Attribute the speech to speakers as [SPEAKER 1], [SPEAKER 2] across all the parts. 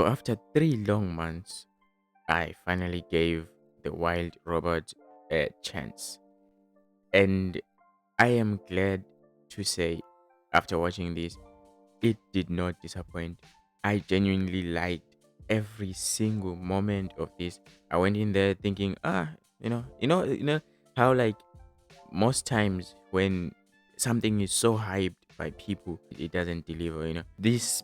[SPEAKER 1] So after 3 long months, I finally gave the Wild Robot a chance. And I am glad to say, after watching this, it did not disappoint. I genuinely liked every single moment of this. I went in there thinking, how like most times when something is so hyped by people, it doesn't deliver. This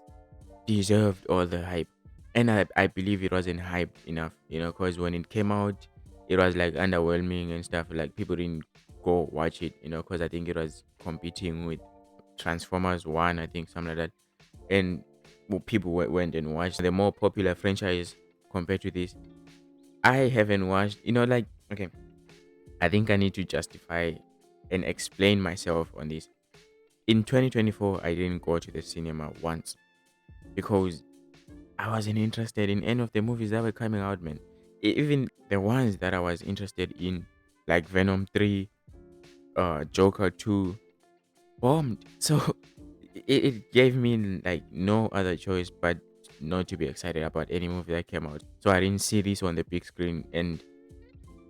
[SPEAKER 1] deserved all the hype, and I believe it wasn't hyped enough. Because when it came out, it was like underwhelming and stuff. Like people didn't go watch it. Because I think it was competing with Transformers One, I think something like that, and people went and watched the more popular franchise compared to this. I haven't watched. Like, okay, I think I need to justify and explain myself on this. In 2024, I didn't go to the cinema once because I wasn't interested in any of the movies that were coming out, man. Even the ones that I was interested in, like Venom 3, Joker 2, bombed. So it gave me like no other choice but not to be excited about any movie that came out. So I didn't see this on the big screen, and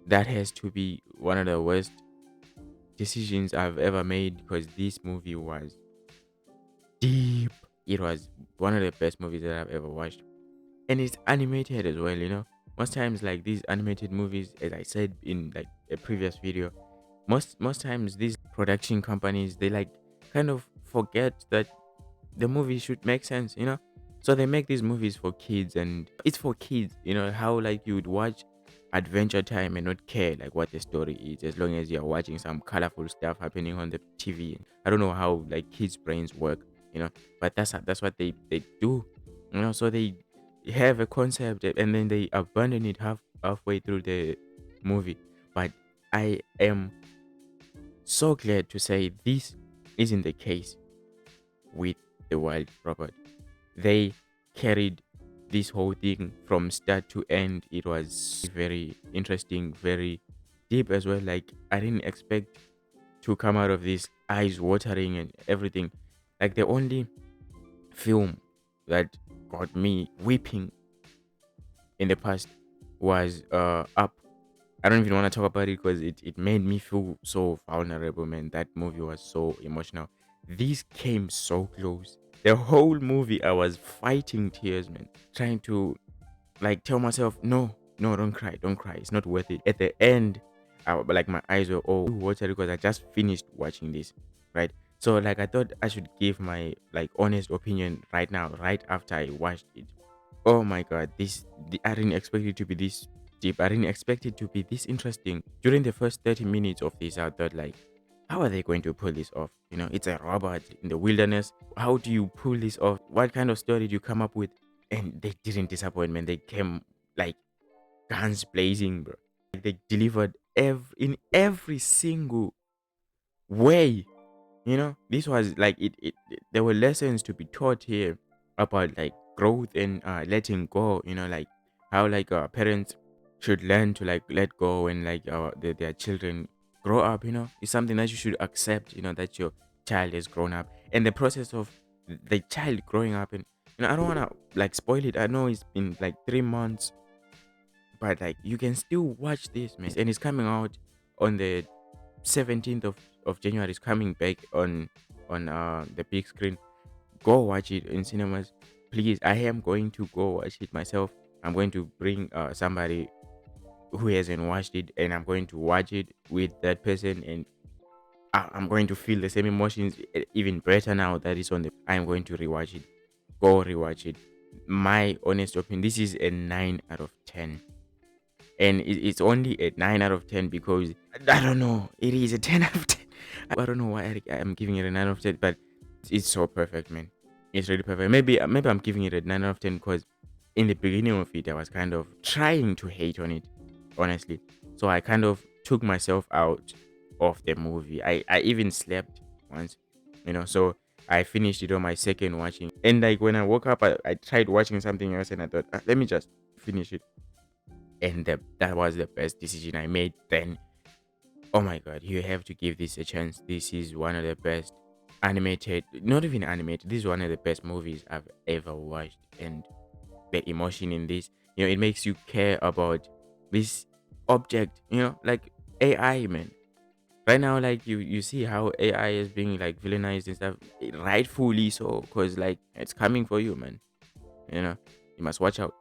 [SPEAKER 1] that has to be one of the worst decisions I've ever made because this movie was deep. It was one of the best movies that I've ever watched, and it's animated as well. Most times, like these animated movies, as I said in like a previous video, most times these production companies, they like kind of forget that the movie should make sense. So they make these movies for kids, and it's for kids. How like you would watch Adventure Time and not care like what the story is, as long as you're watching some colorful stuff happening on the TV. I don't know how like kids brains work. But that's what they do. So they have a concept, and then they abandon it halfway through the movie. But I am so glad to say this isn't the case with the Wild Robot. They carried this whole thing from start to end. It was very interesting, very deep as well. Like I didn't expect to come out of this eyes watering and everything. Like the only film that got me weeping in the past was Up. I don't even want to talk about it because it made me feel so vulnerable, man. That movie was so emotional. This came so close. The whole movie, I was fighting tears, man. Trying to like tell myself, no, no, don't cry, don't cry. It's not worth it. At the end, like my eyes were all watery because I just finished watching this, right? So like I thought I should give my like honest opinion right now, right after I watched it. Oh my god, I didn't expect it to be this deep. I didn't expect it to be this interesting. During the first 30 minutes of this, I thought like, how are they going to pull this off? It's a robot in the wilderness. How do you pull this off? What kind of story do you come up with? And they didn't disappoint, man. They came like guns blazing, bro. Like, they delivered in every single way. This was like there were lessons to be taught here about like growth and letting go. Like how like parents should learn to like let go when like their children grow up. It's something that you should accept. That your child has grown up, and the process of the child growing up. And I don't want to like spoil it. I know it's been like 3 months, but like you can still watch this, man, and it's coming out on the 17th of January. Is coming back on the big screen. Go watch it in cinemas, please. I am going to go watch it myself. I'm going to bring somebody who hasn't watched it, and I'm going to watch it with that person, and I'm going to feel the same emotions even better now that it's on the. I'm going to rewatch it. Go rewatch it. My honest opinion, this is a 9 out of 10, and it's only a 9 out of 10 because I don't know. It is a 10 out of 10. I don't know why I'm giving it a 9 out of 10, but it's so perfect, man. It's really perfect. Maybe I'm giving it a 9 out of 10 because in the beginning of it, I was kind of trying to hate on it, honestly. So I kind of took myself out of the movie. I even slept once. So I finished it on my second watching, and like when I woke up, I tried watching something else, and I thought, let me just finish it, and that was the best decision I made then. Oh my god, you have to give this a chance. This is one of the best animated, not even animated, this is one of the best movies I've ever watched. And the emotion in this. It makes you care about this object. Like AI, man. Right now, like you see how AI is being like villainized and stuff, rightfully so, because like it's coming for you, man. You know, you must watch out.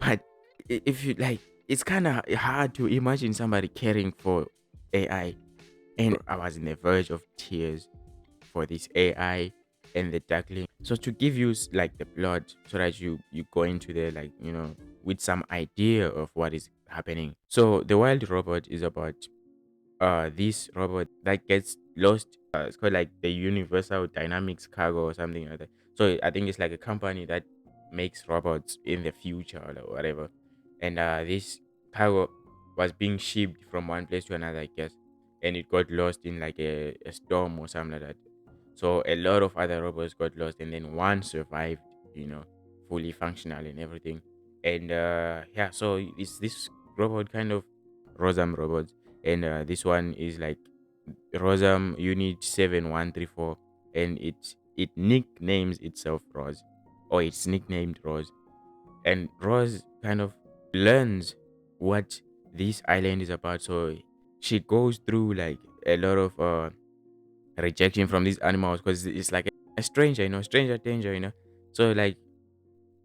[SPEAKER 1] But if you like, it's kind of hard to imagine somebody caring for AI. And I was in the verge of tears for this AI and the duckling. So to give you like the plot, so that you go into there like with some idea of what is happening. So the wild robot is about this robot that gets lost. It's called like the Universal Dynamics Cargo or something like that. So I think it's like a company that makes robots in the future or whatever. And this cargo was being shipped from one place to another, I guess, and it got lost in like a storm or something like that. So a lot of other robots got lost, and then one survived, fully functional and everything. And yeah, so it's this robot kind of Rosam robot, and this one is like Rosam Unit 7134, and it nicknames itself Rose, or it's nicknamed Rose, and Rose kind of learns what this island is about. So she goes through like a lot of rejection from these animals because it's like a stranger, stranger danger. So like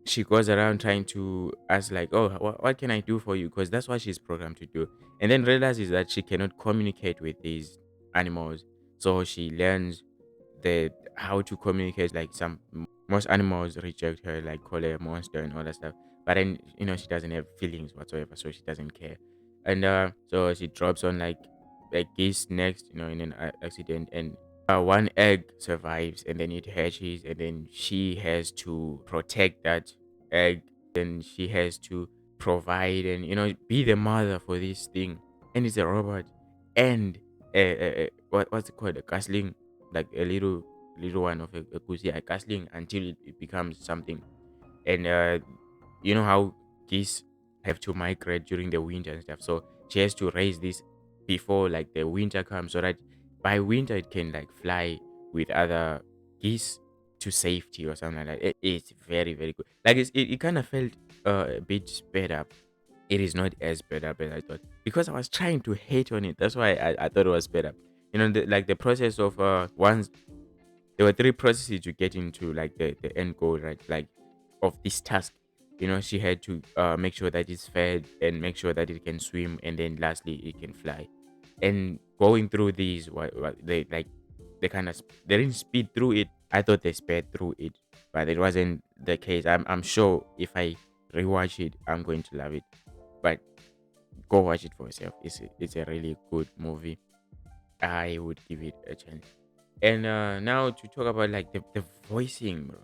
[SPEAKER 1] she goes around trying to ask like, oh, what can I do for you, because that's what she's programmed to do, and then realizes that she cannot communicate with these animals. So she learns the how to communicate. Like most animals reject her, like call her a monster and all that stuff, but then she doesn't have feelings whatsoever, so she doesn't care. And so she drops on like a geese next, in an accident, and one egg survives, and then it hatches, and then she has to protect that egg. Then she has to provide and be the mother for this thing, and it's a robot. And what's it called, a castling, like a little one of a goose, yeah, a castling, until it becomes something. And you know how geese have to migrate during the winter and stuff, so she has to raise this before like the winter comes, so that by winter it can like fly with other geese to safety or something like that. It's very very good. Like it kind of felt a bit sped up. It is not as sped up as I thought, because I was trying to hate on it. That's why I thought it was sped up. Like the process of once there were three processes to get into like the end goal, right? Like of this task. She had to make sure that it's fed and make sure that it can swim, and then lastly it can fly. And going through these, what they like, they kind of they didn't speed through it. I thought they sped through it, but it wasn't the case. I'm sure if I rewatch it, I'm going to love it. But go watch it for yourself. It's a really good movie. I would give it a chance. And now to talk about like the voicing, bro.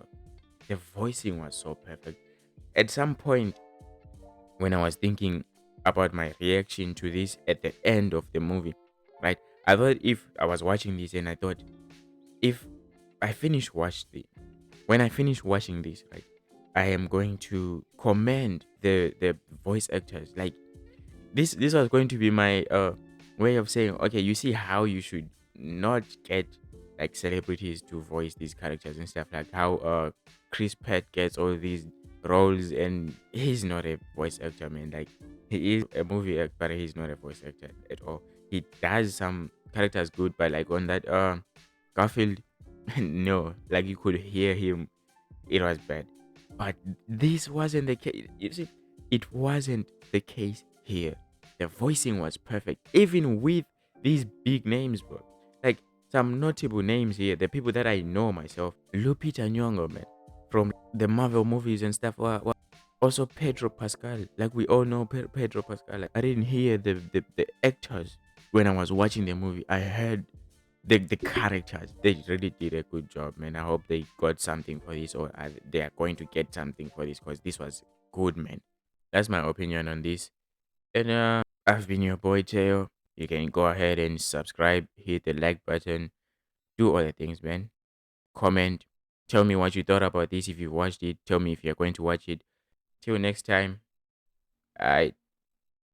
[SPEAKER 1] The voicing was so perfect. At some point, when I was thinking about my reaction to this at the end of the movie, right? I thought if I was watching this, and I thought if I finish watch the when I finish watching this, right, I am going to commend the voice actors. Like this was going to be my way of saying, okay, you see how you should not get like celebrities to voice these characters and stuff, like how Chris Pratt gets all these roles, and he's not a voice actor, man. Like he is a movie actor, but he's not a voice actor at all. He does some characters good, but like on that Garfield, no, like you could hear him, it was bad. But this wasn't the case. You see, it wasn't the case here. The voicing was perfect, even with these big names, bro. Like some notable names here, the people that I know myself. Lupita Nyong'o, man, from the Marvel movies and stuff. Also Pedro Pascal, like we all know Pedro Pascal. Like, I didn't hear the actors when I was watching the movie. I heard the characters. They really did a good job, man. I hope they got something for this, or they are going to get something for this, because this was good, man. That's my opinion on this. And I've been your boy Teo. You can go ahead and subscribe, hit the like button, do all the things, man. Comment, tell me what you thought about this. If you watched it, tell me if you're going to watch it. Till next time, I